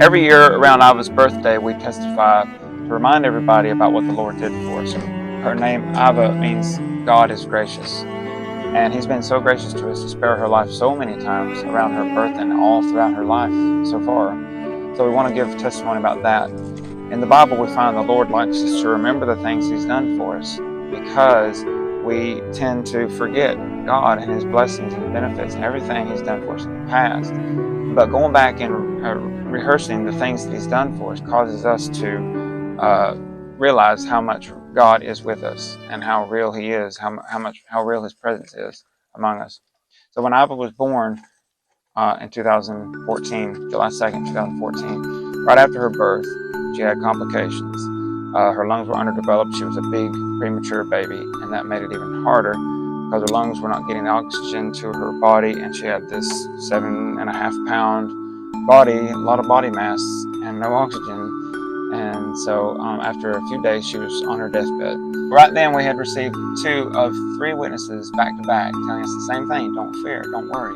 Every year around Ivah's birthday, we testify to remind everybody about what the Lord did for us. Her name, Ivah, means God is gracious. And He's been so gracious to us to spare her life so many times around her birth and all throughout her life so far. So we want to give testimony about that. In the Bible, we find the Lord likes us to remember the things He's done for us, because we tend to forget God and His blessings and benefits and everything He's done for us in the past. But going back and rehearsing the things that He's done for us causes us to realize how much God is with us and how real He is, how real His presence is among us. So when Ivah was born in 2014, July 2nd, 2014, right after her birth, she had complications. Her lungs were underdeveloped. She was a big premature baby, and that made it even harder because her lungs were not getting oxygen to her body, and she had this 7.5-pound body, a lot of body mass, and no oxygen. And so after a few days, she was on her deathbed. Right then, we had received 2 of 3 witnesses back to back telling us the same thing: don't fear, don't worry.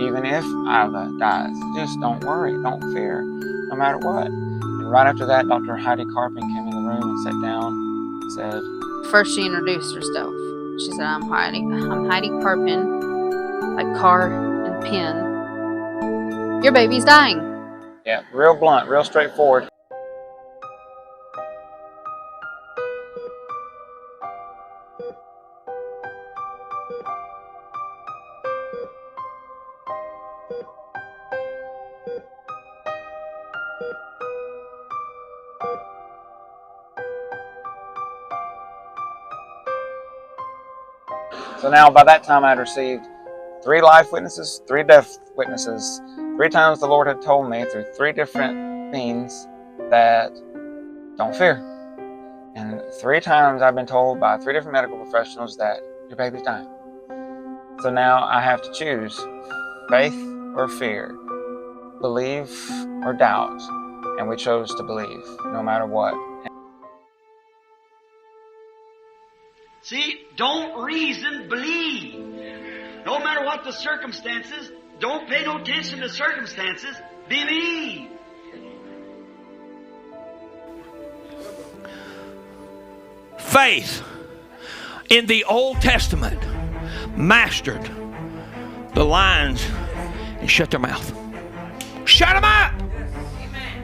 Even if Ivah dies, just don't worry, don't fear, no matter what. And right after that, Dr. Heidi Carpin came in the room and sat down and said, first she introduced herself. She said, I'm Heidi Carpin, like car and pin. Your baby's dying. Yeah, real blunt, real straightforward. So now, by that time, I had received 3 life witnesses, 3 death witnesses. 3 times the Lord had told me through 3 different means that don't fear. And 3 times I've been told by 3 different medical professionals that your baby's dying. So now I have to choose faith or fear, believe or doubt. And we chose to believe, no matter what. See, don't reason, believe. No matter what the circumstances, don't pay no attention to circumstances, believe. Faith in the Old Testament mastered the lions and shut their mouth. Shut them up!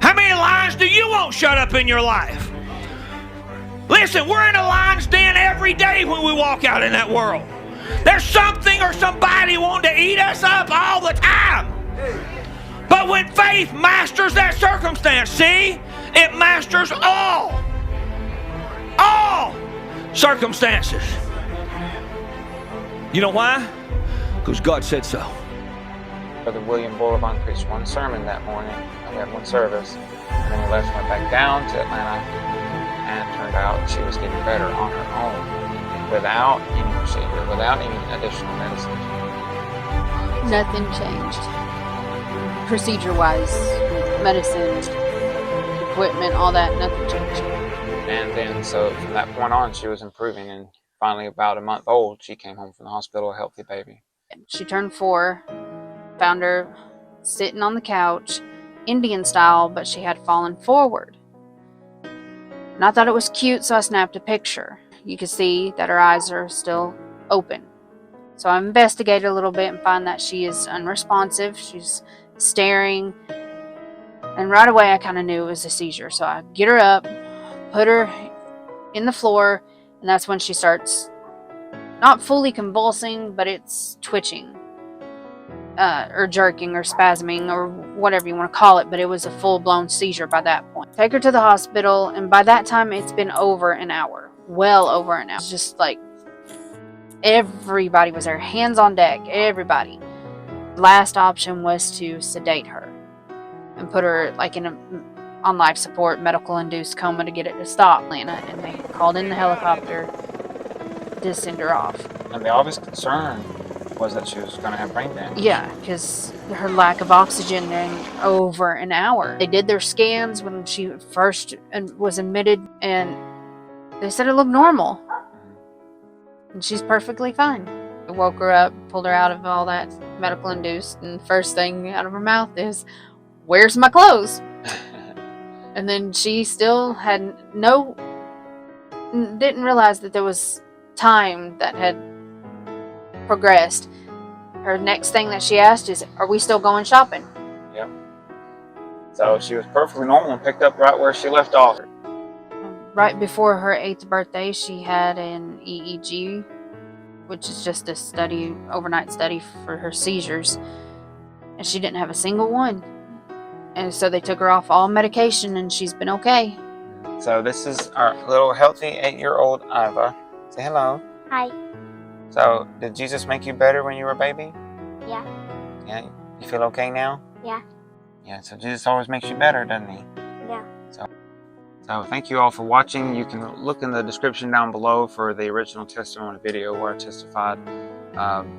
How many lions do you want shut up in your life? Listen, we're in a lion's den every day when we walk out in that world. There's something or somebody wanting to eat us up all the time. But when faith masters that circumstance, see, it masters all circumstances. You know why? Because God said so. Brother William Bullivant preached 1 sermon that morning. We had 1 service, and then he left and went back down to Atlanta. And it turned out she was getting better on her own, without any procedure, without any additional medicine. Nothing changed. Procedure-wise, medicine, equipment, all that, nothing changed. And then, so from that point on, she was improving, and finally, about a month old, she came home from the hospital, a healthy baby. She turned 4, found her sitting on the couch, Indian style, but she had fallen forward. And I thought it was cute, so I snapped a picture. You can see that her eyes are still open. So I investigated a little bit and find that she is unresponsive. She's staring. And right away, I kind of knew it was a seizure. So I get her up, put her in the floor, and that's when she starts not fully convulsing, but it's twitching. Or jerking or spasming or whatever you want to call it, but it was a full-blown seizure by that point. Take her to the hospital, and by that time it's been over an hour, well over an hour. It's just like everybody was there, hands on deck, everybody. Last option was to sedate her and put her like on life support, medical induced coma to get it to stop, Atlanta, and they called in the helicopter to send her off. And the obvious concern was that she was going to have brain damage. Yeah, because her lack of oxygen in over an hour. They did their scans when she first was admitted, and they said it looked normal. And she's perfectly fine. I woke her up, pulled her out of all that medical induced, and the first thing out of her mouth is, "Where's my clothes?" And then she still had didn't realize that there was time that had progressed. Her next thing that she asked is, "Are we still going shopping?" Yep. So she was perfectly normal and picked up right where she left off. Right before her 8th birthday, she had an EEG, which is just a overnight study for her seizures, and she didn't have a single one. And so they took her off all medication, and she's been okay. So this is our little healthy 8-year-old Ivah. Say hello. Hi. So did Jesus make you better when you were a baby? Yeah. Yeah. You feel okay now? Yeah. Yeah. So Jesus always makes you better, doesn't he? Yeah. So thank you all for watching. You can look in the description down below for the original testimony video where I testified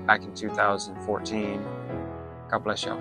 back in 2014. God bless y'all.